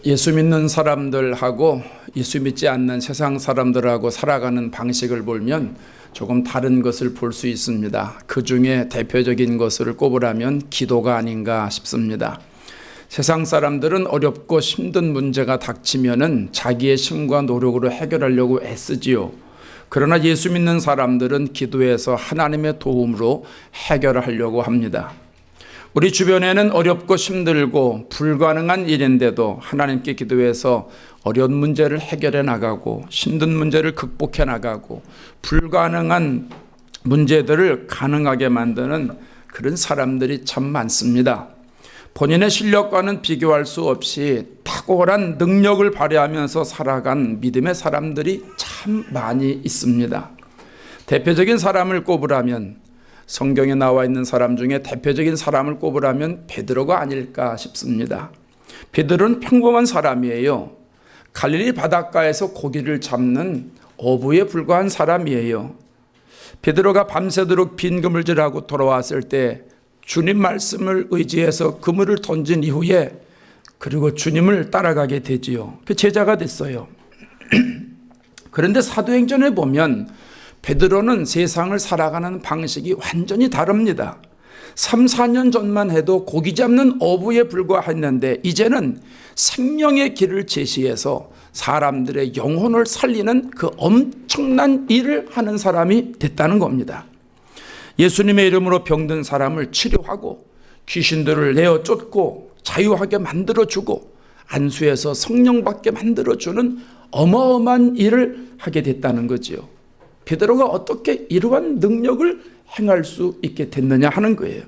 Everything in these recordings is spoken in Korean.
예수 믿는 사람들하고 예수 믿지 않는 세상 사람들하고 살아가는 방식을 보면 조금 다른 것을 볼 수 있습니다. 그 중에 대표적인 것을 꼽으라면 기도가 아닌가 싶습니다. 세상 사람들은 어렵고 힘든 문제가 닥치면은 자기의 힘과 노력으로 해결하려고 애쓰지요. 그러나 예수 믿는 사람들은 기도해서 하나님의 도움으로 해결하려고 합니다. 우리 주변에는 어렵고 힘들고 불가능한 일인데도 하나님께 기도해서 어려운 문제를 해결해 나가고 힘든 문제를 극복해 나가고 불가능한 문제들을 가능하게 만드는 그런 사람들이 참 많습니다. 본인의 실력과는 비교할 수 없이 탁월한 능력을 발휘하면서 살아간 믿음의 사람들이 참 많이 있습니다. 대표적인 사람을 꼽으라면, 성경에 나와 있는 사람 중에 대표적인 사람을 꼽으라면 베드로가 아닐까 싶습니다. 베드로는 평범한 사람이에요. 갈릴리 바닷가에서 고기를 잡는 어부에 불과한 사람이에요. 베드로가 밤새도록 빈 그물질하고 돌아왔을 때 주님 말씀을 의지해서 그물을 던진 이후에 그리고 주님을 따라가게 되지요. 그 제자가 됐어요. 그런데 사도행전에 보면 베드로는 세상을 살아가는 방식이 완전히 다릅니다. 3, 4년 전만 해도 고기 잡는 어부에 불과했는데 이제는 생명의 길을 제시해서 사람들의 영혼을 살리는 그 엄청난 일을 하는 사람이 됐다는 겁니다. 예수님의 이름으로 병든 사람을 치료하고 귀신들을 내어 쫓고 자유하게 만들어주고 안수해서 성령 받게 만들어주는 어마어마한 일을 하게 됐다는 거지요. 베드로가 어떻게 이러한 능력을 행할 수 있게 됐느냐 하는 거예요.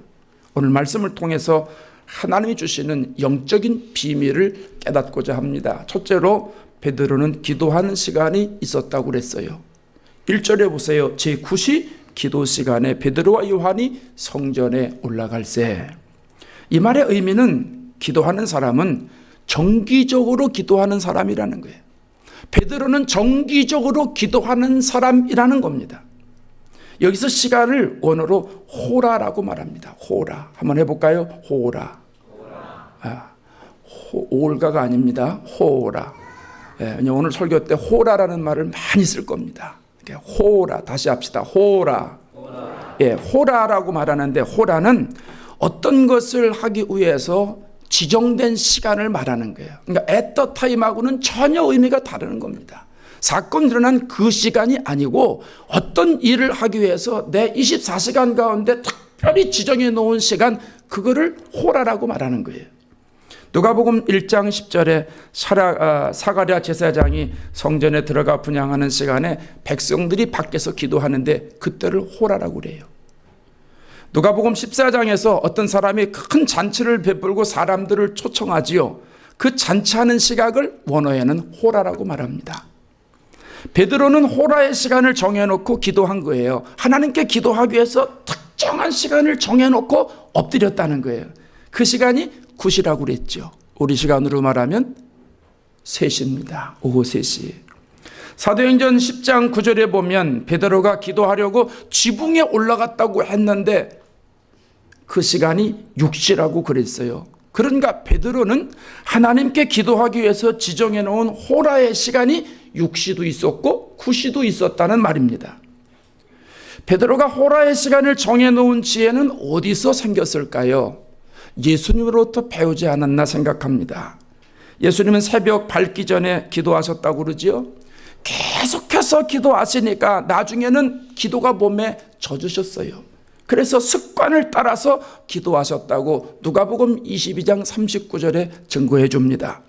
오늘 말씀을 통해서 하나님이 주시는 영적인 비밀을 깨닫고자 합니다. 첫째로 베드로는 기도하는 시간이 있었다고 그랬어요. 1절에 보세요. 제9시 기도 시간에 베드로와 요한이 성전에 올라갈새. 이 말의 의미는 기도하는 사람은 정기적으로 기도하는 사람이라는 거예요. 베드로는 정기적으로 기도하는 사람이라는 겁니다. 여기서 시간을 원어로 호라라고 말합니다. 호라. 한번 해볼까요? 호라. 올가가 아닙니다. 호라. 오늘 설교 때 호라라는 말을 많이 쓸 겁니다. 호라. 다시 합시다. 호라. 호라라고 말하는데 호라는 어떤 것을 하기 위해서 지정된 시간을 말하는 거예요. 그러니까 at the time하고는 전혀 의미가 다른 겁니다. 사건이 일어난 그 시간이 아니고 어떤 일을 하기 위해서 내 24시간 가운데 특별히 지정해 놓은 시간, 그거를 호라라고 말하는 거예요. 누가복음 1장 10절에 사가랴 제사장이 성전에 들어가 분향하는 시간에 백성들이 밖에서 기도하는데 그때를 호라라고 그래요. 누가복음 14장에서 어떤 사람이 큰 잔치를 베풀고 사람들을 초청하지요. 그 잔치하는 시각을 원어에는 호라라고 말합니다. 베드로는 호라의 시간을 정해놓고 기도한 거예요. 하나님께 기도하기 위해서 특정한 시간을 정해놓고 엎드렸다는 거예요. 그 시간이 9시라고 그랬죠. 우리 시간으로 말하면 3시입니다. 오후 3시. 사도행전 10장 9절에 보면 베드로가 기도하려고 지붕에 올라갔다고 했는데 그 시간이 6시라고 그랬어요. 그러니까 베드로는 하나님께 기도하기 위해서 지정해 놓은 호라의 시간이 6시도 있었고 9시도 있었다는 말입니다. 베드로가 호라의 시간을 정해 놓은 지혜는 어디서 생겼을까요? 예수님으로부터 배우지 않았나 생각합니다. 예수님은 새벽 밝기 전에 기도하셨다고 그러지요. 계속해서 기도하시니까 나중에는 기도가 몸에 젖으셨어요. 그래서 습관을 따라서 기도하셨다고 누가복음 22장 39절에 증거해 줍니다.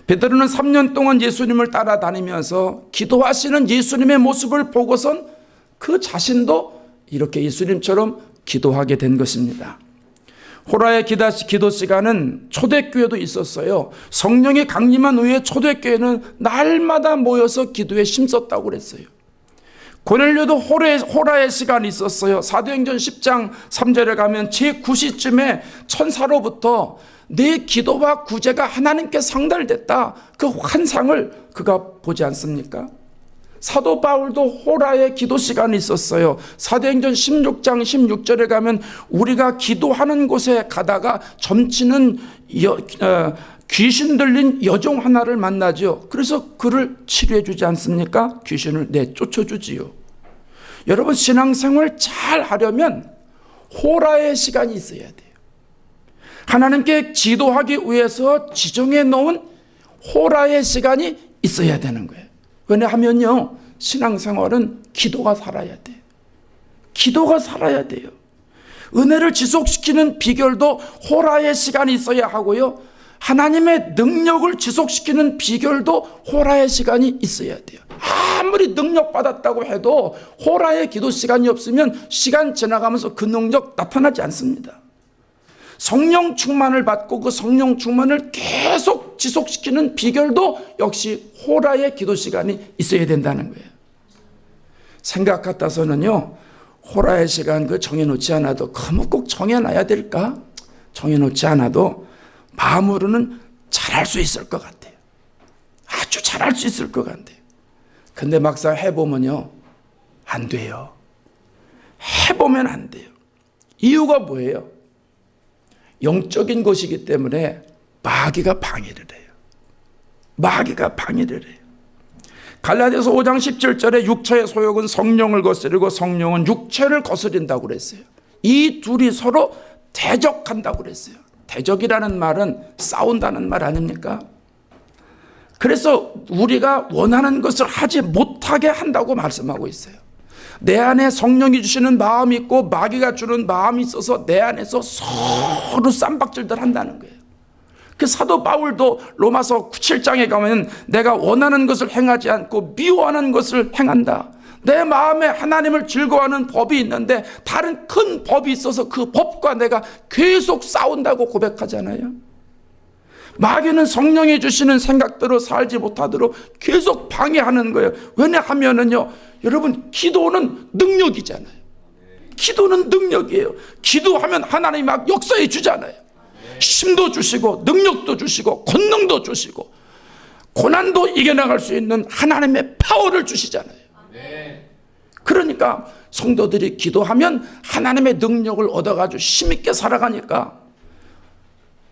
베드로는 3년 동안 예수님을 따라다니면서 기도하시는 예수님의 모습을 보고선 그 자신도 이렇게 예수님처럼 기도하게 된 것입니다. 호라의 기도 시간은 초대교회도 있었어요. 성령이 강림한 후에 초대교회는 날마다 모여서 기도에 힘썼다고 그랬어요. 고넬료도 호라의 시간이 있었어요. 사도행전 10장 3절에 가면 제9시쯤에 천사로부터 내 기도와 구제가 하나님께 상달됐다, 그 환상을 그가 보지 않습니까? 사도 바울도 호라의 기도 시간이 있었어요. 사도행전 16장 16절에 가면 우리가 기도하는 곳에 가다가 점치는 귀신 들린 여종 하나를 만나죠. 그래서 그를 치료해 주지 않습니까? 귀신을 내쫓아 주지요. 여러분, 신앙생활 잘 하려면 호라의 시간이 있어야 돼요. 하나님께 기도하기 위해서 지정해 놓은 호라의 시간이 있어야 되는 거예요. 왜냐하면요, 신앙생활은 기도가 살아야 돼요. 기도가 살아야 돼요. 은혜를 지속시키는 비결도 호라의 시간이 있어야 하고요, 하나님의 능력을 지속시키는 비결도 호라의 시간이 있어야 돼요. 아무리 능력 받았다고 해도 호라의 기도 시간이 없으면 시간 지나가면서 그 능력 나타나지 않습니다. 성령 충만을 받고 그 성령 충만을 계속 지속시키는 비결도 역시 호라의 기도 시간이 있어야 된다는 거예요. 생각 같아서는요, 호라의 시간 그 정해놓지 않아도, 그럼 꼭 정해놔야 될까? 정해놓지 않아도 마음으로는 잘할 수 있을 것 같아요. 아주 잘할 수 있을 것 같아요. 근데 막상 해보면요, 안 돼요. 해보면 안 돼요. 이유가 뭐예요? 영적인 것이기 때문에 마귀가 방해를 해요. 마귀가 방해를 해요. 갈라디아서 5장 17절에 육체의 소욕은 성령을 거스르고 성령은 육체를 거스린다고 그랬어요. 이 둘이 서로 대적한다고 그랬어요. 대적이라는 말은 싸운다는 말 아닙니까? 그래서 우리가 원하는 것을 하지 못하게 한다고 말씀하고 있어요. 내 안에 성령이 주시는 마음이 있고 마귀가 주는 마음이 있어서 내 안에서 서로 쌈박질들 한다는 거예요. 그 사도 바울도 로마서 7장에 가면 내가 원하는 것을 행하지 않고 미워하는 것을 행한다. 내 마음에 하나님을 즐거워하는 법이 있는데 다른 큰 법이 있어서 그 법과 내가 계속 싸운다고 고백하잖아요. 마귀는 성령이 주시는 생각대로 살지 못하도록 계속 방해하는 거예요. 왜냐하면은요, 여러분, 기도는 능력이잖아요. 기도는 능력이에요. 기도하면 하나님이 막 역사해 주잖아요. 힘도 주시고 능력도 주시고 권능도 주시고 고난도 이겨나갈 수 있는 하나님의 파워를 주시잖아요. 그러니까 성도들이 기도하면 하나님의 능력을 얻어가지고 힘있게 살아가니까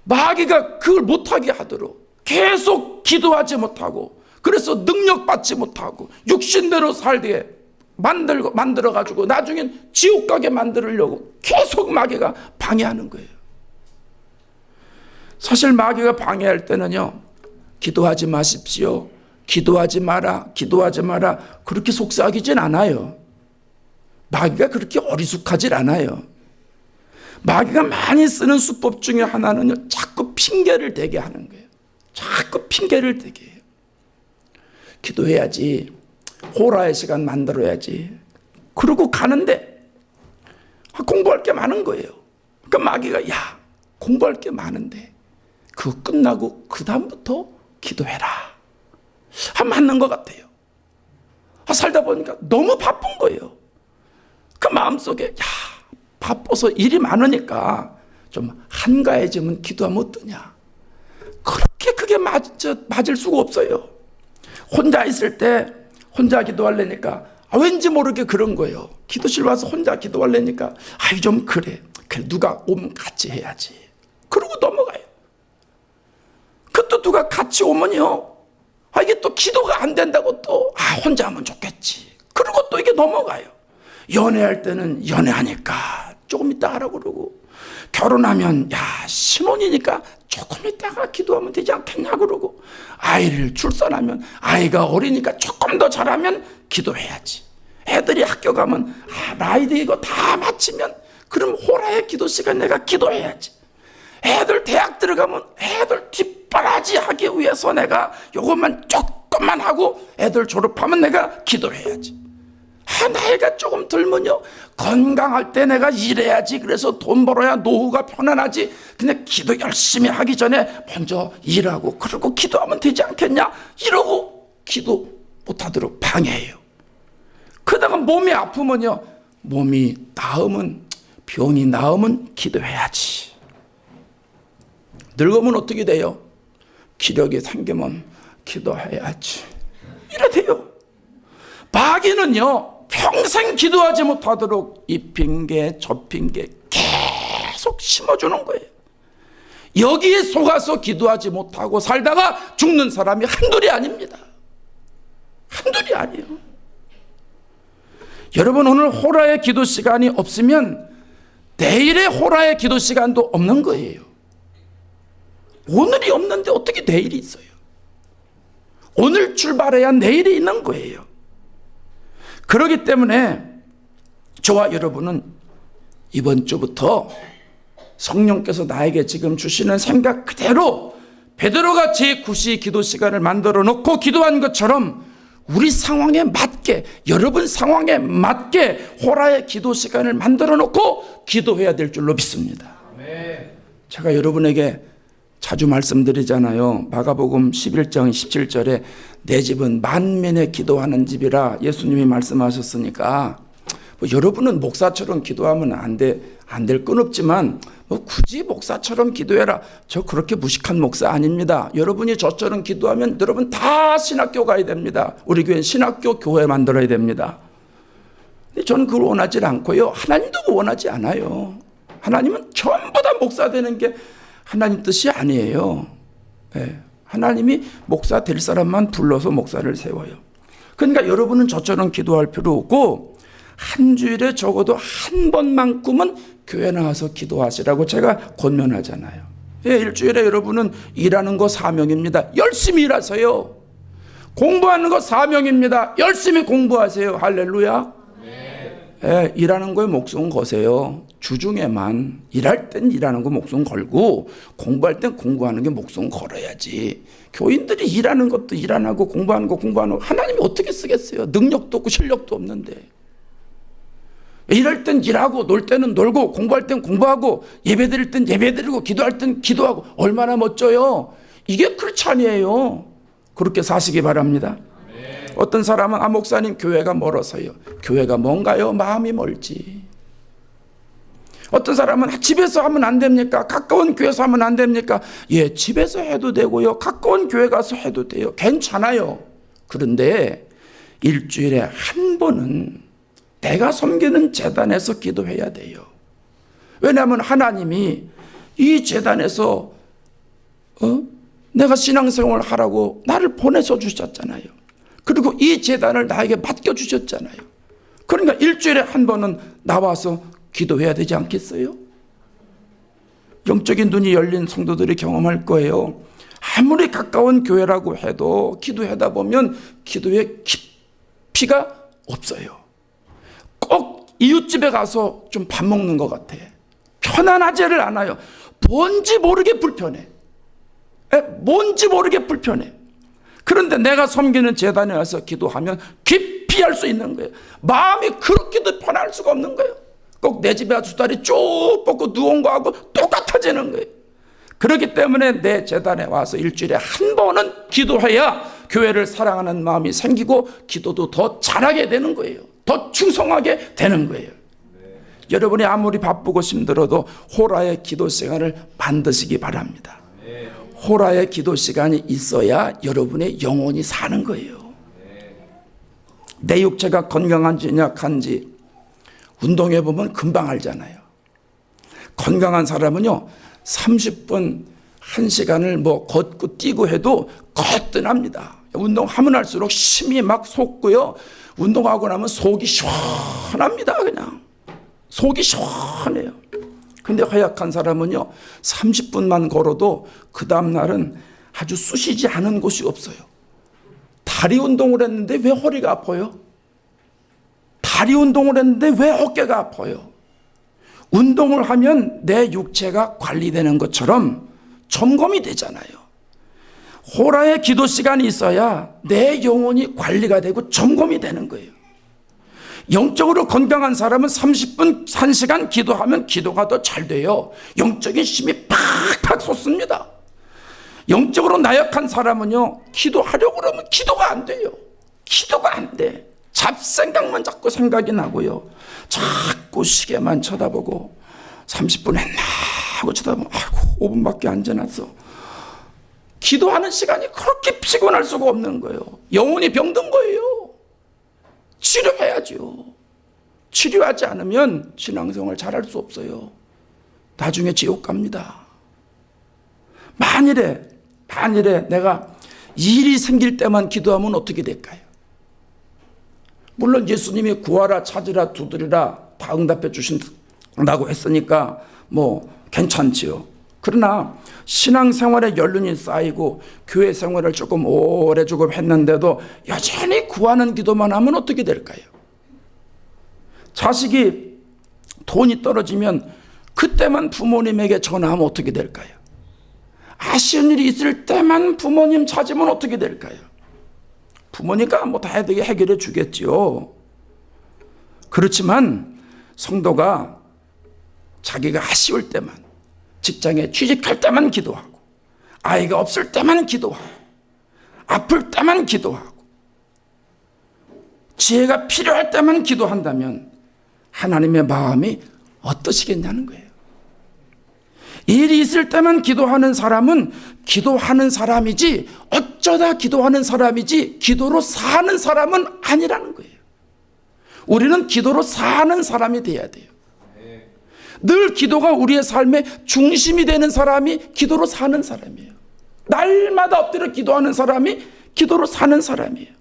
마귀가 그걸 못하게 하도록 계속 기도하지 못하고, 그래서 능력 받지 못하고 육신대로 살게 만들어가지고 나중엔 지옥 가게 만들려고 계속 마귀가 방해하는 거예요. 사실 마귀가 방해할 때는요, 기도하지 마십시오, 기도하지 마라, 기도하지 마라, 그렇게 속삭이진 않아요. 마귀가 그렇게 어리숙하질 않아요. 마귀가 많이 쓰는 수법 중에 하나는요, 자꾸 핑계를 대게 하는 거예요. 자꾸 핑계를 대게 해요. 기도해야지, 호라의 시간 만들어야지, 그러고 가는데 공부할 게 많은 거예요. 그러니까 마귀가, 야, 공부할 게 많은데 그거 끝나고 그 다음부터 기도해라. 맞는 것 같아요. 살다 보니까 너무 바쁜 거예요. 그 마음속에, 야, 바빠서 일이 많으니까 좀 한가해지면 기도하면 어떠냐. 그렇게 그게 맞을 수가 없어요. 혼자 있을 때 혼자 기도하려니까 왠지 모르게 그런 거예요. 기도실 와서 혼자 기도하려니까 좀 그래 누가 오면 같이 해야지. 그러고 넘어가요. 그것도 누가 같이 오면요, 이게 또 기도가 안 된다고 또 혼자 하면 좋겠지. 그러고 또 이게 넘어가요. 연애할 때는 연애하니까 조금 이따 하라고 그러고, 결혼하면 신혼이니까 조금 이따가 기도하면 되지 않겠냐 그러고, 아이를 출산하면 아이가 어리니까 조금 더 잘하면 기도해야지. 애들이 학교 가면 나이도 이거 다 마치면 그럼 호라의 기도 시간 내가 기도해야지. 애들 대학 들어가면 애들 뒷바라지 하기 위해서 내가 요것만 조금만 하고 애들 졸업하면 내가 기도해야지. 나이가 조금 들면요, 건강할 때 내가 일해야지. 그래서 돈 벌어야 노후가 편안하지. 근데 기도 열심히 하기 전에 먼저 일하고 그러고 기도하면 되지 않겠냐, 이러고 기도 못하도록 방해해요. 그러다가 몸이 아프면요, 몸이 나으면, 병이 나으면 기도해야지. 늙으면 어떻게 돼요? 기력이 생기면 기도해야지. 이래 돼요. 마귀는요, 평생 기도하지 못하도록 이 핑계 저 핑계 계속 심어주는 거예요. 여기에 속아서 기도하지 못하고 살다가 죽는 사람이 한둘이 아닙니다. 한둘이 아니에요. 여러분, 오늘 호라의 기도 시간이 없으면 내일의 호라의 기도 시간도 없는 거예요. 오늘이 없는데 어떻게 내일이 있어요? 오늘 출발해야 내일이 있는 거예요. 그렇기 때문에 저와 여러분은 이번 주부터 성령께서 나에게 지금 주시는 생각 그대로 베드로가 제9시 기도 시간을 만들어 놓고 기도한 것처럼 우리 상황에 맞게, 여러분 상황에 맞게 호라의 기도 시간을 만들어 놓고 기도해야 될 줄로 믿습니다. 제가 여러분에게 자주 말씀드리잖아요. 마가복음 11장 17절에 내 집은 만민의 기도하는 집이라 예수님이 말씀하셨으니까 뭐 여러분은 목사처럼 기도하면 안 될 건 없지만 뭐 굳이 목사처럼 기도해라. 저 그렇게 무식한 목사 아닙니다. 여러분이 저처럼 기도하면 여러분 다 신학교 가야 됩니다. 우리 교회는 신학교 교회 만들어야 됩니다. 근데 저는 그걸 원하지 않고요. 하나님도 원하지 않아요. 하나님은 전부 다 목사 되는 게 하나님 뜻이 아니에요. 네. 하나님이 목사 될 사람만 불러서 목사를 세워요. 그러니까 여러분은 저처럼 기도할 필요 없고 한 주일에 적어도 한 번만큼은 교회 나와서 기도하시라고 제가 권면하잖아요. 예, 일주일에 여러분은 일하는 거 사명입니다. 열심히 일하세요. 공부하는 거 사명입니다. 열심히 공부하세요. 할렐루야. 예, 일하는 거에 목숨 거세요. 주중에만 일할 땐 일하는 거 목숨 걸고 공부할 땐 공부하는 게 목숨 걸어야지. 교인들이 일하는 것도 일 안 하고 공부하는 거 하나님이 어떻게 쓰겠어요? 능력도 없고 실력도 없는데. 일할 땐 일하고 놀 때는 놀고 공부할 땐 공부하고 예배 드릴 땐 예배 드리고 기도할 땐 기도하고 얼마나 멋져요. 이게 크리스찬이에요. 그렇게 사시기 바랍니다. 어떤 사람은 목사님 교회가 멀어서요. 교회가 뭔가요? 마음이 멀지. 어떤 사람은 집에서 하면 안 됩니까? 가까운 교회에서 하면 안 됩니까? 예, 집에서 해도 되고요. 가까운 교회 가서 해도 돼요. 괜찮아요. 그런데 일주일에 한 번은 내가 섬기는 제단에서 기도해야 돼요. 왜냐하면 하나님이 이 제단에서 내가 신앙생활을 하라고 나를 보내서 주셨잖아요. 그리고 이 제단을 나에게 맡겨주셨잖아요. 그러니까 일주일에 한 번은 나와서 기도해야 되지 않겠어요? 영적인 눈이 열린 성도들이 경험할 거예요. 아무리 가까운 교회라고 해도 기도하다 보면 기도의 깊이가 없어요. 꼭 이웃집에 가서 좀 밥 먹는 것 같아. 편안하지를 않아요. 뭔지 모르게 불편해. 뭔지 모르게 불편해. 그런데 내가 섬기는 제단에 와서 기도하면 깊이 할 수 있는 거예요. 마음이 그렇게도 편할 수가 없는 거예요. 꼭 내 집에 두 다리 쭉 뻗고 누운 거하고 똑같아지는 거예요. 그렇기 때문에 내 제단에 와서 일주일에 한 번은 기도해야 교회를 사랑하는 마음이 생기고 기도도 더 잘하게 되는 거예요. 더 충성하게 되는 거예요. 여러분이 아무리 바쁘고 힘들어도 호라의 기도 시간을 만드시기 바랍니다. 호라의 기도 시간이 있어야 여러분의 영혼이 사는 거예요. 내 육체가 건강한지 약한지 운동해 보면 금방 알잖아요. 건강한 사람은요 30분 1시간을 뭐 걷고 뛰고 해도 거뜬합니다. 운동하면 할수록 힘이 막 솟고요. 운동하고 나면 속이 시원합니다. 그냥 속이 시원해요. 근데 허약한 사람은요 30분만 걸어도 그 다음 날은 아주 쑤시지 않은 곳이 없어요. 다리 운동을 했는데 왜 허리가 아파요? 다리 운동을 했는데 왜 어깨가 아파요? 운동을 하면 내 육체가 관리되는 것처럼 점검이 되잖아요. 호라의 기도 시간이 있어야 내 영혼이 관리가 되고 점검이 되는 거예요. 영적으로 건강한 사람은 30분 1시간 기도하면 기도가 더 잘 돼요. 영적인 힘이 팍팍 솟습니다. 영적으로 나약한 사람은요 기도하려고 그러면 기도가 안 돼요. 기도가 안 돼. 잡생각만 자꾸 생각이 나고요. 자꾸 시계만 쳐다보고 30분 했나 하고 쳐다보면 아이고 5분밖에 안 지났어. 기도하는 시간이 그렇게 피곤할 수가 없는 거예요. 영혼이 병든 거예요. 치료해야죠. 치료하지 않으면 신앙생활 잘할 수 없어요. 나중에 지옥 갑니다. 만일에 내가 일이 생길 때만 기도하면 어떻게 될까요? 물론 예수님이 구하라 찾으라 두드리라 다 응답해 주신다고 했으니까 괜찮지요. 그러나 신앙생활에 연륜이 쌓이고 교회 생활을 조금 오래 했는데도 여전히 구하는 기도만 하면 어떻게 될까요? 자식이 돈이 떨어지면 그때만 부모님에게 전화하면 어떻게 될까요? 아쉬운 일이 있을 때만 부모님 찾으면 어떻게 될까요? 부모니까 다 해결해 주겠지요. 그렇지만 성도가 자기가 아쉬울 때만, 직장에 취직할 때만 기도하고, 아이가 없을 때만 기도하고, 아플 때만 기도하고, 지혜가 필요할 때만 기도한다면 하나님의 마음이 어떠시겠냐는 거예요. 일이 있을 때만 기도하는 사람은 기도하는 사람이지, 어쩌다 기도하는 사람이지 기도로 사는 사람은 아니라는 거예요. 우리는 기도로 사는 사람이 돼야 돼요. 늘 기도가 우리의 삶의 중심이 되는 사람이 기도로 사는 사람이에요. 날마다 엎드려 기도하는 사람이 기도로 사는 사람이에요.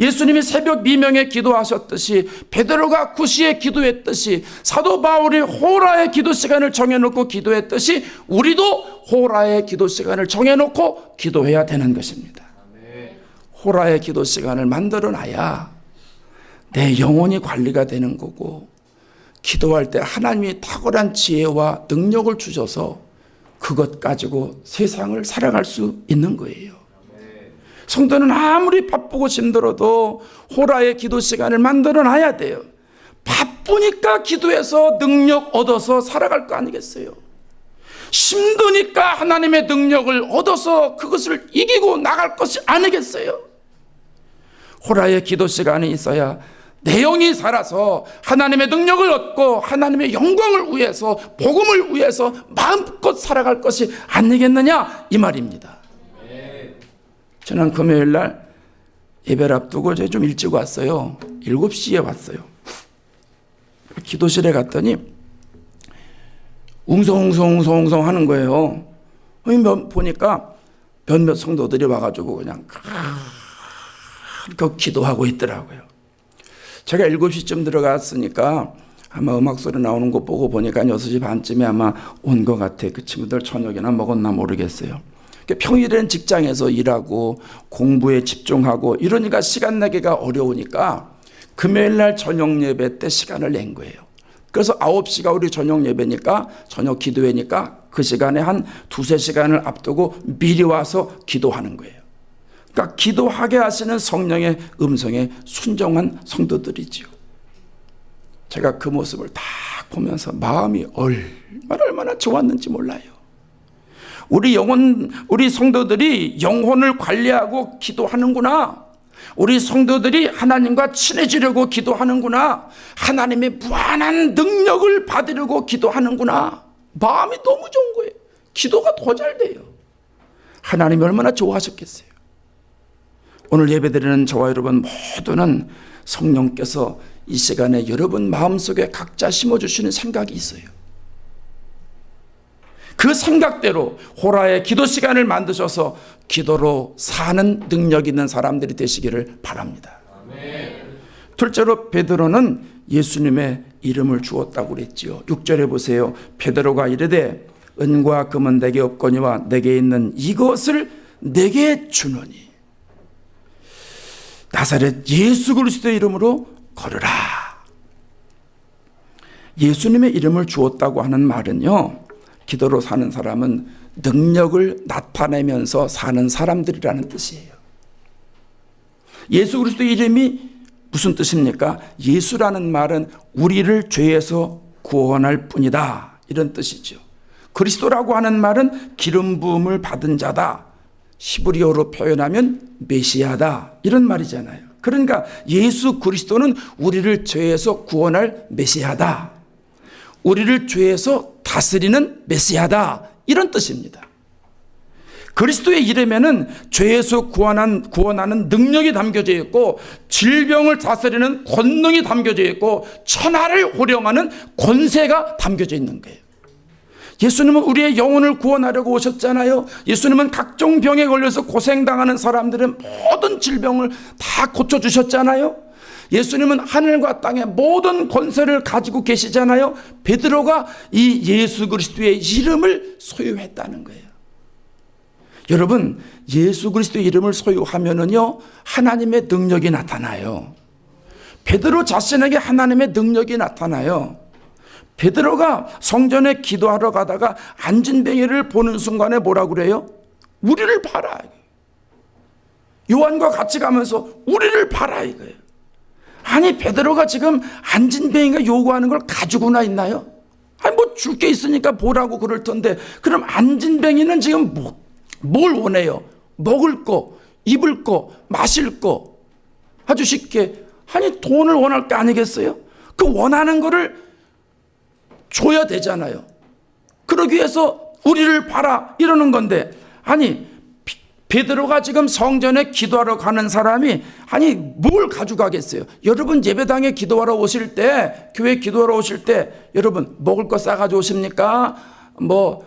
예수님이 새벽 미명에 기도하셨듯이, 베드로가 구시에 기도했듯이, 사도 바울이 호라의 기도 시간을 정해놓고 기도했듯이 우리도 호라의 기도 시간을 정해놓고 기도해야 되는 것입니다. 호라의 기도 시간을 만들어놔야 내 영혼이 관리가 되는 거고, 기도할 때 하나님이 탁월한 지혜와 능력을 주셔서 그것 가지고 세상을 살아갈 수 있는 거예요. 성도는 아무리 바쁘고 힘들어도 호라의 기도 시간을 만들어놔야 돼요. 바쁘니까 기도해서 능력 얻어서 살아갈 거 아니겠어요? 힘드니까 하나님의 능력을 얻어서 그것을 이기고 나갈 것이 아니겠어요? 호라의 기도 시간이 있어야 내 영이 살아서 하나님의 능력을 얻고 하나님의 영광을 위해서, 복음을 위해서 마음껏 살아갈 것이 아니겠느냐, 이 말입니다. 지난 금요일 날 예배를 앞두고 제가 좀 일찍 왔어요. 7시에 왔어요. 기도실에 갔더니 웅성웅성 하는 거예요. 보니까 몇몇 성도들이 와가지고 그냥 기도하고 있더라고요. 제가 7시쯤 들어갔으니까 아마 음악 소리 나오는 거 보고 보니까 6시 반쯤에 아마 온 것 같아. 그 친구들 저녁이나 먹었나 모르겠어요. 평일에는 직장에서 일하고 공부에 집중하고 이러니까 시간 내기가 어려우니까 금요일 날 저녁 예배 때 시간을 낸 거예요. 그래서 9시가 우리 저녁 예배니까, 저녁 기도회니까 그 시간에 한 2-3시간을 앞두고 미리 와서 기도하는 거예요. 그러니까 기도하게 하시는 성령의 음성에 순종한 성도들이지요. 제가 그 모습을 딱 보면서 마음이 얼마나 좋았는지 몰라요. 우리 성도들이 영혼을 관리하고 기도하는구나. 우리 성도들이 하나님과 친해지려고 기도하는구나. 하나님의 무한한 능력을 받으려고 기도하는구나. 마음이 너무 좋은 거예요. 기도가 더 잘 돼요. 하나님이 얼마나 좋아하셨겠어요. 오늘 예배드리는 저와 여러분 모두는 성령께서 이 시간에 여러분 마음속에 각자 심어주시는 생각이 있어요. 그 생각대로 호라의 기도 시간을 만드셔서 기도로 사는 능력 있는 사람들이 되시기를 바랍니다. 아멘. 둘째로 베드로는 예수님의 이름을 주었다고 그랬지요. 6절에 보세요. 베드로가 이르되 은과 금은 내게 없거니와 내게 있는 이것을 내게 주노니 나사렛 예수 그리스도의 이름으로 걸으라. 예수님의 이름을 주었다고 하는 말은요, 기도로 사는 사람은 능력을 나타내면서 사는 사람들이라는 뜻이에요. 예수 그리스도의 이름이 무슨 뜻입니까? 예수라는 말은 우리를 죄에서 구원할 뿐이다, 이런 뜻이죠. 그리스도라고 하는 말은 기름 부음을 받은 자다, 히브리어로 표현하면 메시아다, 이런 말이잖아요. 그러니까 예수 그리스도는 우리를 죄에서 구원할 메시아다, 우리를 죄에서 다스리는 메시아다, 이런 뜻입니다. 그리스도의 이름에는 죄에서 구원하는 능력이 담겨져 있고, 질병을 다스리는 권능이 담겨져 있고, 천하를 호령하는 권세가 담겨져 있는 거예요. 예수님은 우리의 영혼을 구원하려고 오셨잖아요. 예수님은 각종 병에 걸려서 고생당하는 사람들의 모든 질병을 다 고쳐주셨잖아요. 예수님은 하늘과 땅의 모든 권세를 가지고 계시잖아요. 베드로가 이 예수 그리스도의 이름을 소유했다는 거예요. 여러분, 예수 그리스도의 이름을 소유하면은요, 하나님의 능력이 나타나요. 베드로 자신에게 하나님의 능력이 나타나요. 베드로가 성전에 기도하러 가다가 안진뱅이를 보는 순간에 뭐라 그래요? 우리를 봐라. 요한과 같이 가면서 우리를 봐라 이거예요. 아니, 베드로가 지금 안진뱅이가 요구하는 걸 가지고나 있나요? 아니, 뭐 줄 게 있으니까 보라고 그럴 텐데, 그럼 안진뱅이는 지금 뭘 원해요? 먹을 거, 입을 거, 마실 거. 아주 쉽게, 아니, 돈을 원할 거 아니겠어요? 그 원하는 거를 줘야 되잖아요. 그러기 위해서 우리를 봐라 이러는 건데, 아니, 베드로가 지금 성전에 기도하러 가는 사람이 아니 뭘 가져가겠어요? 여러분, 예배당에 기도하러 오실 때, 교회 기도하러 오실 때 여러분 먹을 거 싸가지고 오십니까? 뭐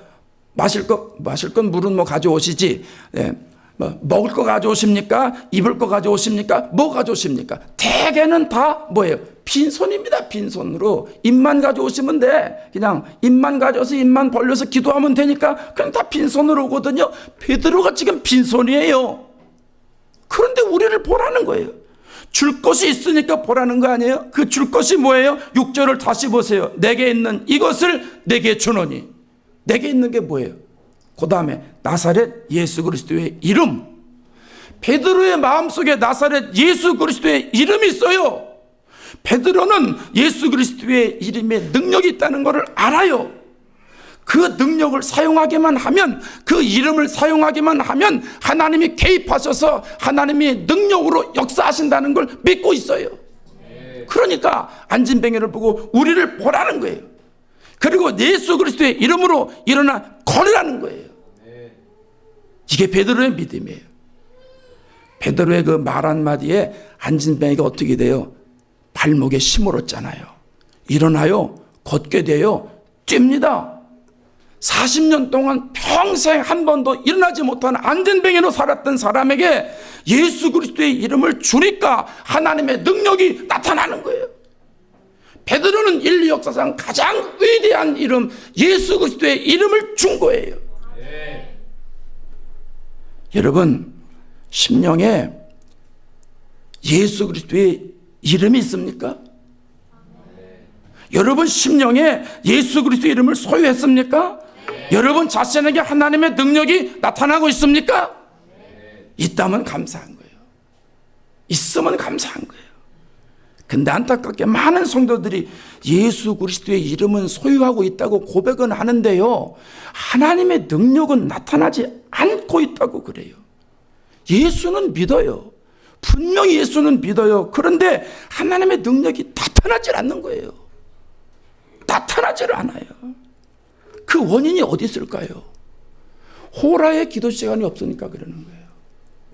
마실 건 물은 뭐 가져오시지. 네. 뭐 먹을 거 가져오십니까? 입을 거 가져오십니까? 뭐 가져오십니까? 대개는 다 뭐예요? 빈손입니다. 빈손으로. 입만 가져오시면 돼. 그냥 입만 가져와서 입만 벌려서 기도하면 되니까 그냥 다 빈손으로 오거든요. 베드로가 지금 빈손이에요. 그런데 우리를 보라는 거예요. 줄 것이 있으니까 보라는 거 아니에요? 그 줄 것이 뭐예요? 6절을 다시 보세요. 내게 있는 이것을 내게 주노니. 내게 있는 게 뭐예요? 그 다음에 나사렛 예수 그리스도의 이름. 베드로의 마음속에 나사렛 예수 그리스도의 이름이 있어요. 베드로는 예수 그리스도의 이름에 능력이 있다는 것을 알아요. 그 능력을 사용하기만 하면, 그 이름을 사용하기만 하면 하나님이 개입하셔서 하나님이 능력으로 역사하신다는 걸 믿고 있어요. 그러니까 안진뱅이를 보고 우리를 보라는 거예요. 그리고 예수 그리스도의 이름으로 일어나 걸으라는 거예요. 이게 베드로의 믿음이에요. 베드로의 그 말 한마디에 안진뱅이가 어떻게 돼요? 발목에 심을었잖아요. 일어나요. 걷게 돼요. 뜁니다. 40년 동안 평생 한 번도 일어나지 못한 안진뱅이로 살았던 사람에게 예수 그리스도의 이름을 주니까 하나님의 능력이 나타나는 거예요. 베드로는 인류 역사상 가장 위대한 이름 예수 그리스도의 이름을 준 거예요. 네. 여러분, 심령에 예수 그리스도의 이름이 있습니까? 네. 여러분 심령에 예수 그리스도의 이름을 소유했습니까? 네. 여러분 자신에게 하나님의 능력이 나타나고 있습니까? 네. 있다면 감사한 거예요. 있으면 감사한 거예요. 근데 안타깝게 많은 성도들이 예수 그리스도의 이름은 소유하고 있다고 고백은 하는데요, 하나님의 능력은 나타나지 않고 있다고 그래요. 예수는 믿어요. 분명히 예수는 믿어요. 그런데 하나님의 능력이 나타나질 않는 거예요. 나타나질 않아요. 그 원인이 어디 있을까요? 호라의 기도 시간이 없으니까 그러는 거예요.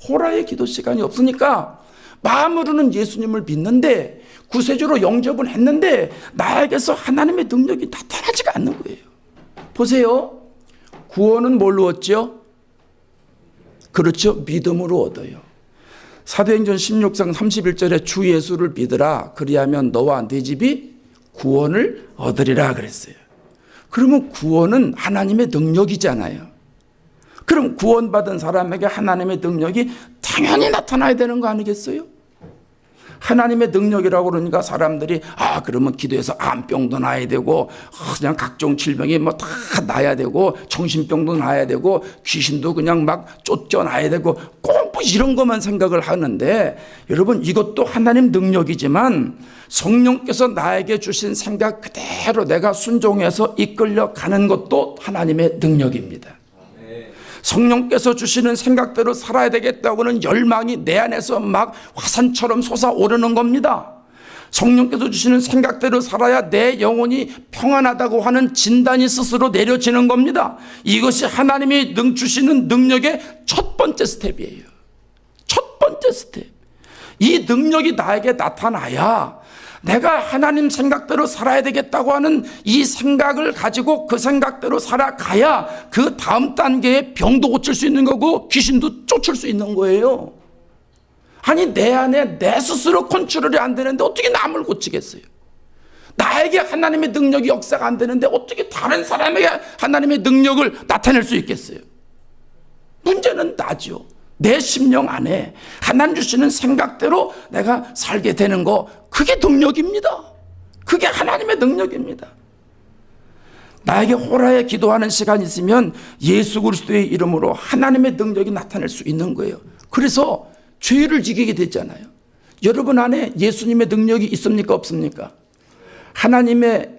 호라의 기도 시간이 없으니까 마음으로는 예수님을 믿는데, 구세주로 영접은 했는데 나에게서 하나님의 능력이 나타나지가 않는 거예요. 보세요. 구원은 뭘로 얻죠? 그렇죠. 믿음으로 얻어요. 사도행전 16장 31절에 주 예수를 믿으라. 그리하면 너와 네 집이 구원을 얻으리라 그랬어요. 그러면 구원은 하나님의 능력이잖아요. 그럼 구원받은 사람에게 하나님의 능력이 당연히 나타나야 되는 거 아니겠어요? 하나님의 능력이라고 그러니까 사람들이 그러면 기도해서 암병도 나야 되고 그냥 각종 질병이 뭐 다 나야 되고 정신병도 나야 되고 귀신도 그냥 막 쫓겨나야 되고 꼭 뭐 이런 것만 생각을 하는데, 여러분 이것도 하나님 능력이지만 성령께서 나에게 주신 생각 그대로 내가 순종해서 이끌려 가는 것도 하나님의 능력입니다. 성령께서 주시는 생각대로 살아야 되겠다고는 열망이 내 안에서 막 화산처럼 솟아오르는 겁니다. 성령께서 주시는 생각대로 살아야 내 영혼이 평안하다고 하는 진단이 스스로 내려지는 겁니다. 이것이 하나님이 주시는 능력의 첫 번째 스텝이에요. 첫 번째 스텝. 이 능력이 나에게 나타나야 내가 하나님 생각대로 살아야 되겠다고 하는 이 생각을 가지고 그 생각대로 살아가야 그 다음 단계에 병도 고칠 수 있는 거고 귀신도 쫓을 수 있는 거예요. 아니 내 안에 내 스스로 컨트롤이 안 되는데 어떻게 남을 고치겠어요? 나에게 하나님의 능력이 역사가 안 되는데 어떻게 다른 사람에게 하나님의 능력을 나타낼 수 있겠어요? 문제는 나죠. 내 심령 안에 하나님 주시는 생각대로 내가 살게 되는 거, 그게 능력입니다. 그게 하나님의 능력입니다. 나에게 호라에 기도하는 시간이 있으면 예수 그리스도의 이름으로 하나님의 능력이 나타날 수 있는 거예요. 그래서 죄를 지키게 되잖아요. 여러분 안에 예수님의 능력이 있습니까 없습니까? 하나님의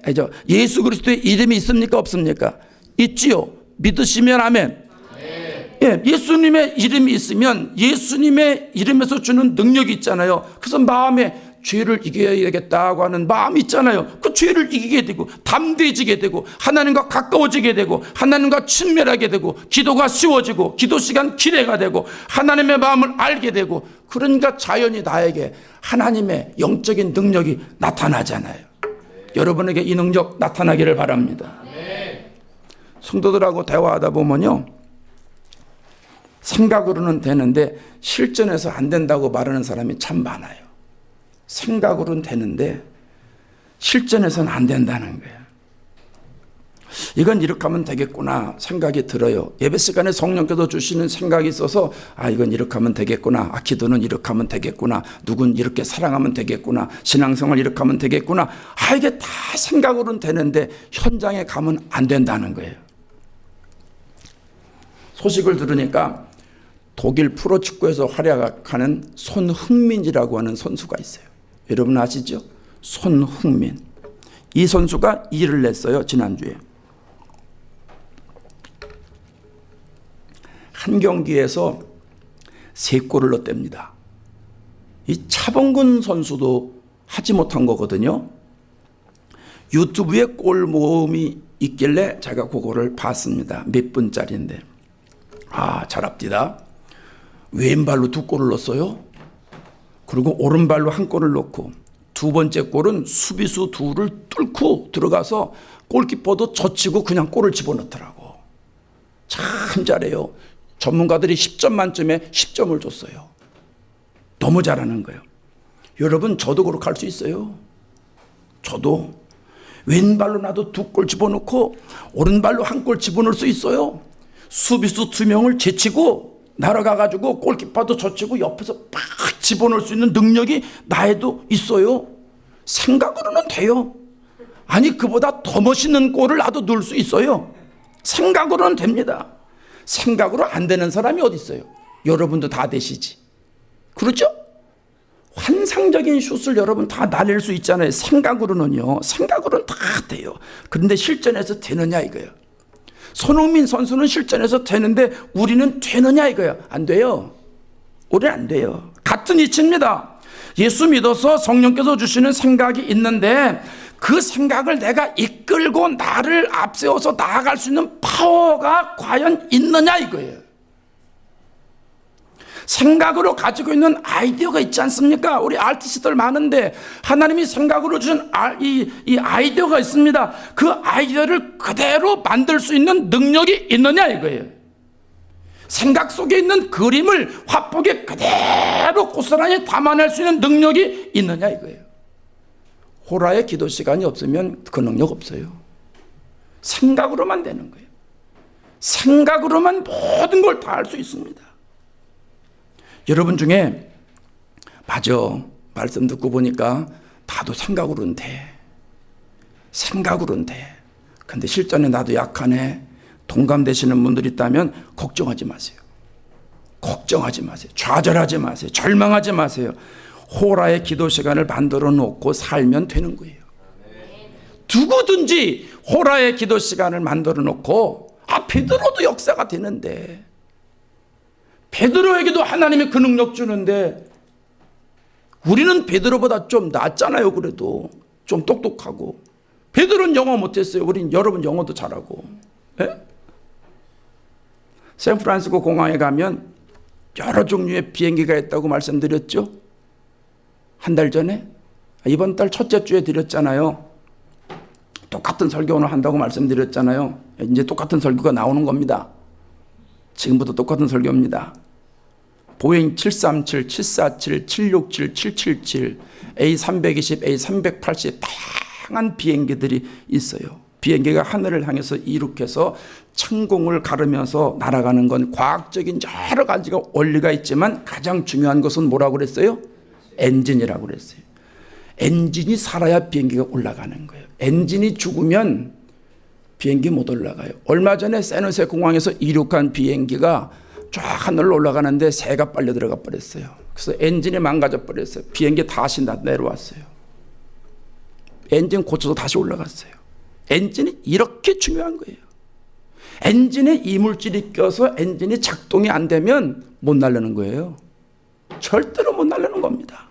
예수 그리스도의 이름이 있습니까 없습니까? 있지요. 믿으시면 아멘. 예, 예수님의 이름이 있으면 예수님의 이름에서 주는 능력이 있잖아요. 그래서 마음에 죄를 이겨야겠다고 하는 마음이 있잖아요. 그 죄를 이기게 되고 담대해지게 되고 하나님과 가까워지게 되고 하나님과 친밀하게 되고 기도가 쉬워지고 기도 시간 기대가 되고 하나님의 마음을 알게 되고, 그러니까 자연히 나에게 하나님의 영적인 능력이 나타나잖아요. 여러분에게 이 능력 나타나기를 바랍니다. 성도들하고 대화하다 보면요, 생각으로는 되는데 실전에서 안 된다고 말하는 사람이 참 많아요. 생각으로는 되는데 실전에서는 안 된다는 거예요. 이건 이렇게 하면 되겠구나 생각이 들어요. 예배 시간에 성령께서 주시는 생각이 있어서 이건 이렇게 하면 되겠구나, 기도는 이렇게 하면 되겠구나, 누군 이렇게 사랑하면 되겠구나, 신앙생활 이렇게 하면 되겠구나. 이게 다 생각으로는 되는데 현장에 가면 안 된다는 거예요. 소식을 들으니까 독일 프로축구에서 활약하는 손흥민이라고 하는 선수가 있어요. 여러분 아시죠? 손흥민. 이 선수가 일을 냈어요. 지난주에 한 경기에서 3골을 넣었답니다. 이 차범근 선수도 하지 못한 거거든요. 유튜브에 골 모음이 있길래 제가 그거를 봤습니다. 몇 분짜리인데 잘합디다. 왼발로 2골을 넣었어요. 그리고 오른발로 1골을 넣고, 두 번째 골은 수비수 둘을 뚫고 들어가서 골키퍼도 젖히고 그냥 골을 집어넣더라고. 참 잘해요. 전문가들이 10점 만점에 10점을 줬어요. 너무 잘하는 거예요. 여러분 저도 그렇게 할 수 있어요. 저도 왼발로 나도 2골 집어넣고 오른발로 1골 집어넣을 수 있어요. 수비수 2명을 제치고 날아가가지고 골키퍼도 젖히고 옆에서 팍 집어넣을 수 있는 능력이 나에도 있어요. 생각으로는 돼요. 아니 그보다 더 멋있는 골을 나도 넣을 수 있어요. 생각으로는 됩니다. 생각으로 안 되는 사람이 어디 있어요? 여러분도 다 되시지. 그렇죠? 환상적인 슛을 여러분 다 날릴 수 있잖아요. 생각으로는요. 생각으로는 다 돼요. 그런데 실전에서 되느냐 이거예요. 손흥민 선수는 실전에서 되는데 우리는 되느냐 이거예요. 안 돼요. 우리는 안 돼요. 같은 이치입니다. 예수 믿어서 성령께서 주시는 생각이 있는데 그 생각을 내가 이끌고 나를 앞세워서 나아갈 수 있는 파워가 과연 있느냐 이거예요. 생각으로 가지고 있는 아이디어가 있지 않습니까? 우리 아티스트들 많은데 하나님이 생각으로 주신 이 아이디어가 있습니다. 그 아이디어를 그대로 만들 수 있는 능력이 있느냐 이거예요. 생각 속에 있는 그림을 화폭에 그대로 고스란히 담아낼 수 있는 능력이 있느냐 이거예요. 호라의 기도 시간이 없으면 그 능력 없어요. 생각으로만 되는 거예요. 생각으로만 모든 걸 다 할 수 있습니다. 여러분 중에 맞아, 말씀 듣고 보니까 나도 생각으로는 돼. 생각으로는 돼. 근데 실전에 나도 약하네. 동감되시는 분들이 있다면 걱정하지 마세요. 걱정하지 마세요. 좌절하지 마세요. 절망하지 마세요. 호라의 기도 시간을 만들어 놓고 살면 되는 거예요. 누구든지 호라의 기도 시간을 만들어 놓고 베드로도 역사가 되는데, 베드로에게도 하나님이 그 능력 주는데 우리는 베드로보다 좀 낫잖아요. 그래도 좀 똑똑하고. 베드로는 영어 못했어요. 여러분 영어도 잘하고. 예? 샌프란시스코 공항에 가면 여러 종류의 비행기가 있다고 말씀드렸죠. 한 달 전에 이번 달 첫째 주에 드렸잖아요. 똑같은 설교 오늘 한다고 말씀드렸잖아요. 이제 똑같은 설교가 나오는 겁니다. 지금부터 똑같은 설교입니다. 보잉 737, 747, 767, 777, A320, A380 다양한 비행기들이 있어요. 비행기가 하늘을 향해서 이륙해서 천공을 가르면서 날아가는 건 과학적인 여러 가지가 원리가 있지만 가장 중요한 것은 뭐라고 그랬어요? 엔진이라고 그랬어요. 엔진이 살아야 비행기가 올라가는 거예요. 엔진이 죽으면 비행기 못 올라가요. 얼마 전에 샌호세 공항에서 이륙한 비행기가 쫙 하늘로 올라가는데 새가 빨려 들어가 버렸어요. 그래서 엔진이 망가져 버렸어요. 비행기 다시 내려왔어요. 엔진 고쳐서 다시 올라갔어요. 엔진이 이렇게 중요한 거예요. 엔진에 이물질이 껴서 엔진이 작동이 안 되면 못 날르는 거예요. 절대로 못 날르는 겁니다.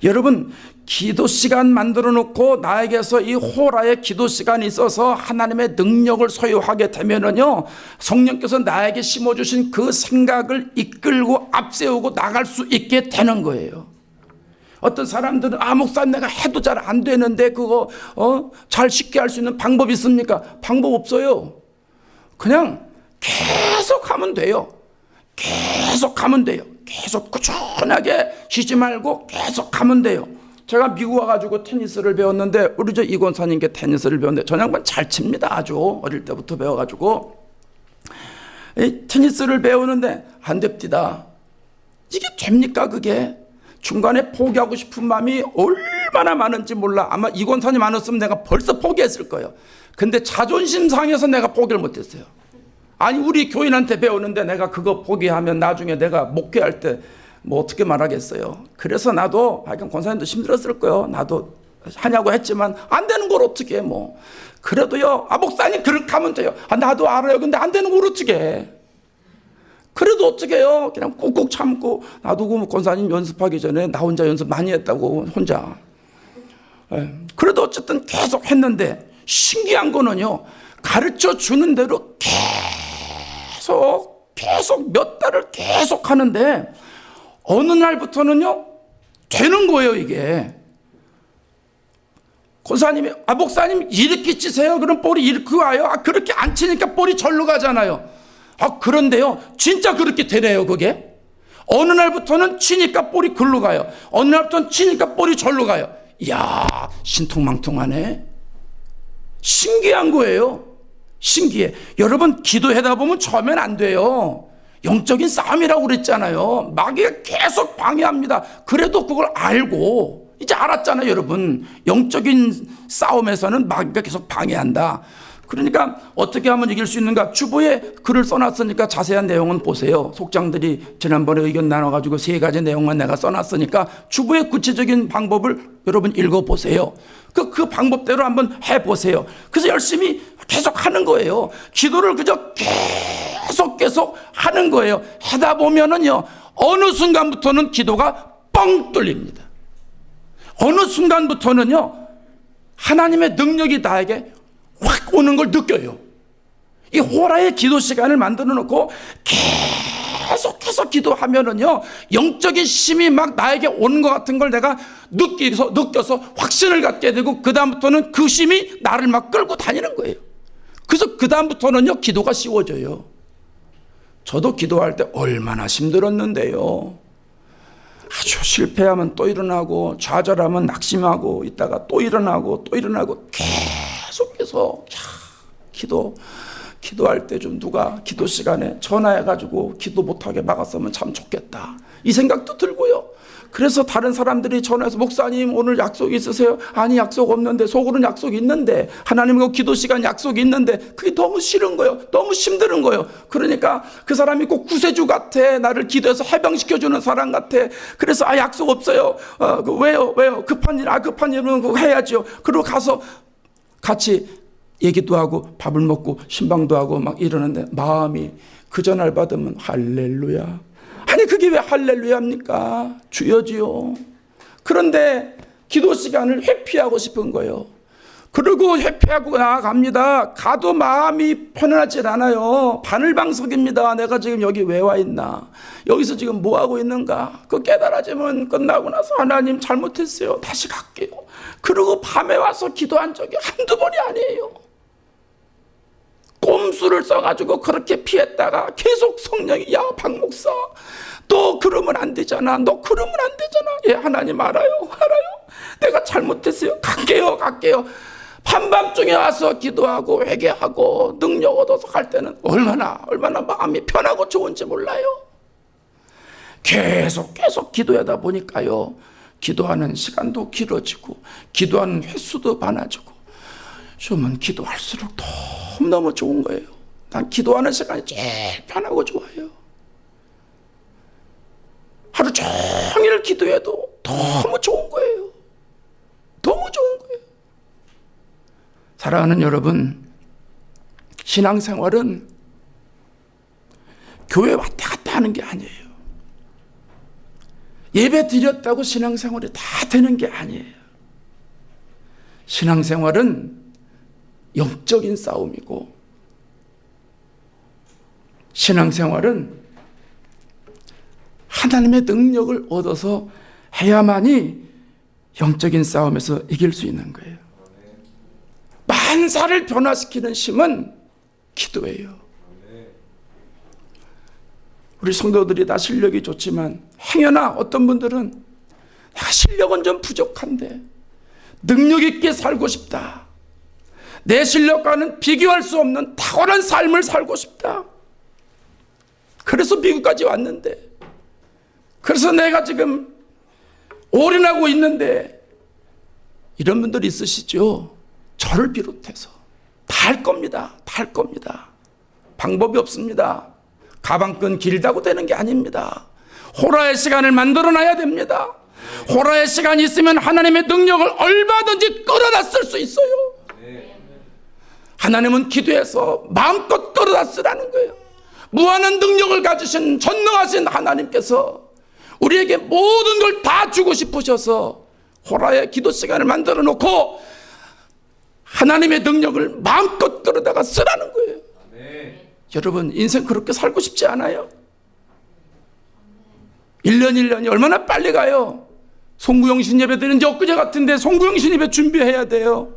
여러분, 기도 시간 만들어 놓고 나에게서 이 호라의 기도 시간이 있어서 하나님의 능력을 소유하게 되면은요, 성령께서 나에게 심어주신 그 생각을 이끌고 앞세우고 나갈 수 있게 되는 거예요. 어떤 사람들은 목사님 내가 해도 잘 안 되는데 그거 잘 쉽게 할 수 있는 방법이 있습니까? 방법 없어요. 그냥 계속 하면 돼요. 계속 하면 돼요. 계속 꾸준하게 쉬지 말고 계속 하면 돼요. 제가 미국 와가지고 테니스를 배웠는데 우리 이 권사님께 테니스를 배웠는데 저 양반 잘 칩니다. 아주 어릴 때부터 배워가지고 테니스를 배우는데 안 됩니다. 이게 됩니까 그게? 중간에 포기하고 싶은 마음이 얼마나 많은지 몰라. 아마 이 권사님 안 왔으면 내가 벌써 포기했을 거예요. 근데 자존심 상해서 내가 포기를 못했어요. 아니 우리 교인한테 배우는데 내가 그거 포기하면 나중에 내가 목회할 때 뭐 어떻게 말하겠어요. 그래서 나도 하여간 권사님도 힘들었을 거예요. 나도 하냐고 했지만 안 되는 걸 어떻게 해 뭐. 그래도요. 목사님 그렇게 하면 돼요. 나도 알아요. 근데 안 되는 걸 어떻게 해. 그래도 어떻게 해요. 그냥 꾹꾹 참고. 나도 그 권사님 연습하기 전에 나 혼자 연습 많이 했다고 혼자. 그래도 어쨌든 계속 했는데 신기한 거는요. 가르쳐 주는 대로 계속 몇 달을 계속 하는데 어느 날부터는요 되는 거예요. 이게 권사님이 목사님 이렇게 치세요. 그럼 볼이 이렇게 와요. 그렇게 안 치니까 볼이 절로 가잖아요. 그런데요 진짜 그렇게 되네요. 그게 어느 날부터는 치니까 볼이 글로 가요. 어느 날부터는 치니까 볼이 절로 가요. 이야 신통망통하네. 신기한 거예요. 신기해. 여러분 기도하다 보면 처음엔 안 돼요. 영적인 싸움이라고 그랬잖아요. 마귀가 계속 방해합니다. 그래도 그걸 알고 이제 알았잖아요. 여러분 영적인 싸움에서는 마귀가 계속 방해한다. 그러니까 어떻게 하면 이길 수 있는가. 주보에 글을 써놨으니까 자세한 내용은 보세요. 속장들이 지난번에 의견 나눠가지고 3가지 내용만 내가 써놨으니까 주보의 구체적인 방법을 여러분 읽어보세요. 그 방법대로 한번 해보세요. 그래서 열심히 계속 하는 거예요. 기도를 그저 계속 하는 거예요. 하다 보면은요 어느 순간부터는 기도가 뻥 뚫립니다. 어느 순간부터는요 하나님의 능력이 나에게 확 오는 걸 느껴요. 이 호라의 기도 시간을 만들어 놓고 계속 기도하면은요 영적인 힘이 막 나에게 오는 것 같은 걸 내가 느껴서 확신을 갖게 되고 그 다음부터는 그 힘이 나를 막 끌고 다니는 거예요. 그래서 그 다음부터는요 기도가 쉬워져요. 저도 기도할 때 얼마나 힘들었는데요. 아주 실패하면 또 일어나고 좌절하면 낙심하고 있다가 또 일어나고 계속해서 기도할 때 좀 누가 기도 시간에 전화해가지고 기도 못하게 막았으면 참 좋겠다 이 생각도 들고요. 그래서 다른 사람들이 전화해서 목사님 오늘 약속 있으세요? 아니 약속 없는데. 속으로는 약속이 있는데 하나님과 기도 시간 약속이 있는데 그게 너무 싫은 거예요. 너무 힘든 거예요. 그러니까 그 사람이 꼭 구세주 같아. 나를 기도해서 해방시켜주는 사람 같아. 그래서 약속 없어요. 왜요? 급한 일은 그거 해야죠. 그리고 가서 같이 얘기도 하고 밥을 먹고 신방도 하고 막 이러는데 마음이 그 전화를 받으면 할렐루야. 아니 그게 왜 할렐루야입니까? 주여지요. 그런데 기도 시간을 회피하고 싶은 거예요. 그리고 회피하고 나아갑니다. 가도 마음이 편안하지 않아요. 바늘방석입니다. 내가 지금 여기 왜 와 있나? 여기서 지금 뭐 하고 있는가? 그 깨달아지면 끝나고 나서 하나님 잘못했어요. 다시 갈게요. 그리고 밤에 와서 기도한 적이 한두 번이 아니에요. 꼼수를 써가지고 그렇게 피했다가 계속 성령이 야 박목사 너 그러면 안 되잖아. 너 그러면 안 되잖아. 예, 하나님 알아요. 내가 잘못했어요. 갈게요. 한밤중에 와서 기도하고 회개하고 능력 얻어서 갈 때는 얼마나 마음이 편하고 좋은지 몰라요. 계속 기도하다 보니까요. 기도하는 시간도 길어지고 기도하는 횟수도 많아지고 좀은 기도할수록 너무너무 좋은 거예요. 난 기도하는 시간이 제일 편하고 좋아요. 하루 종일 기도해도 너무 좋은 거예요. 너무 좋은 거예요. 사랑하는 여러분, 신앙생활은 교회 왔다 갔다 하는 게 아니에요. 예배 드렸다고 신앙생활이 다 되는 게 아니에요. 신앙생활은 영적인 싸움이고, 신앙생활은 하나님의 능력을 얻어서 해야만이 영적인 싸움에서 이길 수 있는 거예요. 만사를 변화시키는 힘은 기도예요. 우리 성도들이 다 실력이 좋지만 행여나 어떤 분들은 내가 실력은 좀 부족한데 능력 있게 살고 싶다. 내 실력과는 비교할 수 없는 탁월한 삶을 살고 싶다. 그래서 미국까지 왔는데, 그래서 내가 지금 올인하고 있는데, 이런 분들 있으시죠? 저를 비롯해서 다 할 겁니다. 방법이 없습니다. 가방끈 길다고 되는 게 아닙니다. 호라의 시간을 만들어놔야 됩니다. 호라의 시간이 있으면 하나님의 능력을 얼마든지 끌어다 쓸 수 있어요. 하나님은 기도해서 마음껏 끌어다 쓰라는 거예요. 무한한 능력을 가지신 전능하신 하나님께서 우리에게 모든 걸 다 주고 싶으셔서 호라의 기도 시간을 만들어 놓고 하나님의 능력을 마음껏 끌어다가 쓰라는 거예요. 여러분, 인생 그렇게 살고 싶지 않아요? 1년이 얼마나 빨리 가요? 송구영신 예배 드린 지 엊그제 같은데 송구영신 예배 준비해야 돼요.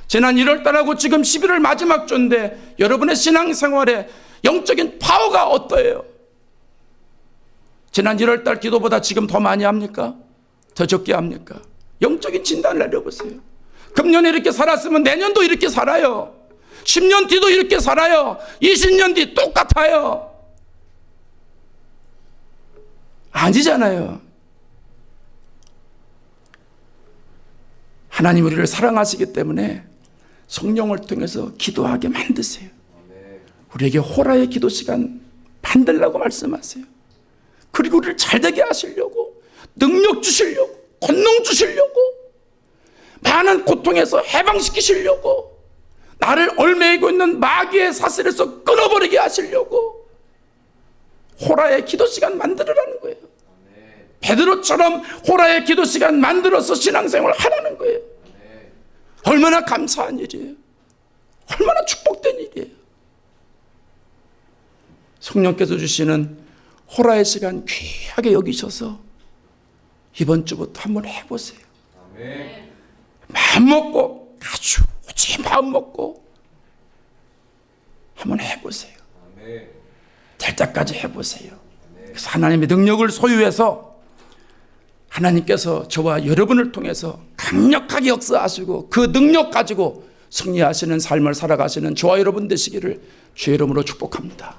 지난 1월 달하고 지금 11월 마지막 주인데 여러분의 신앙생활에 영적인 파워가 어떠해요? 지난 1월 달 기도보다 지금 더 많이 합니까? 더 적게 합니까? 영적인 진단을 내려보세요. 금년에 이렇게 살았으면 내년도 이렇게 살아요. 10년 뒤도 이렇게 살아요. 20년 뒤 똑같아요. 아니잖아요. 하나님 우리를 사랑하시기 때문에 성령을 통해서 기도하게 만드세요. 우리에게 호라의 기도 시간 만들라고 말씀하세요. 그리고 우리를 잘되게 하시려고, 능력 주시려고, 권능 주시려고, 많은 고통에서 해방시키시려고, 나를 얽매이고 있는 마귀의 사슬에서 끊어버리게 하시려고 호라의 기도 시간 만들으라는 거예요. 베드로처럼 호라의 기도 시간 만들어서 신앙생활 하라는 거예요. 얼마나 감사한 일이에요. 얼마나 축복된 일이에요. 성령께서 주시는 호라의 시간 귀하게 여기셔서 이번 주부터 한번 해보세요. 마음 먹고, 아주 오직 마음 먹고 한번 해보세요. 될 때까지 해보세요. 그래서 하나님의 능력을 소유해서 하나님께서 저와 여러분을 통해서 강력하게 역사하시고 그 능력 가지고 승리하시는 삶을 살아가시는 저와 여러분 되시기를 주의 이름으로 축복합니다.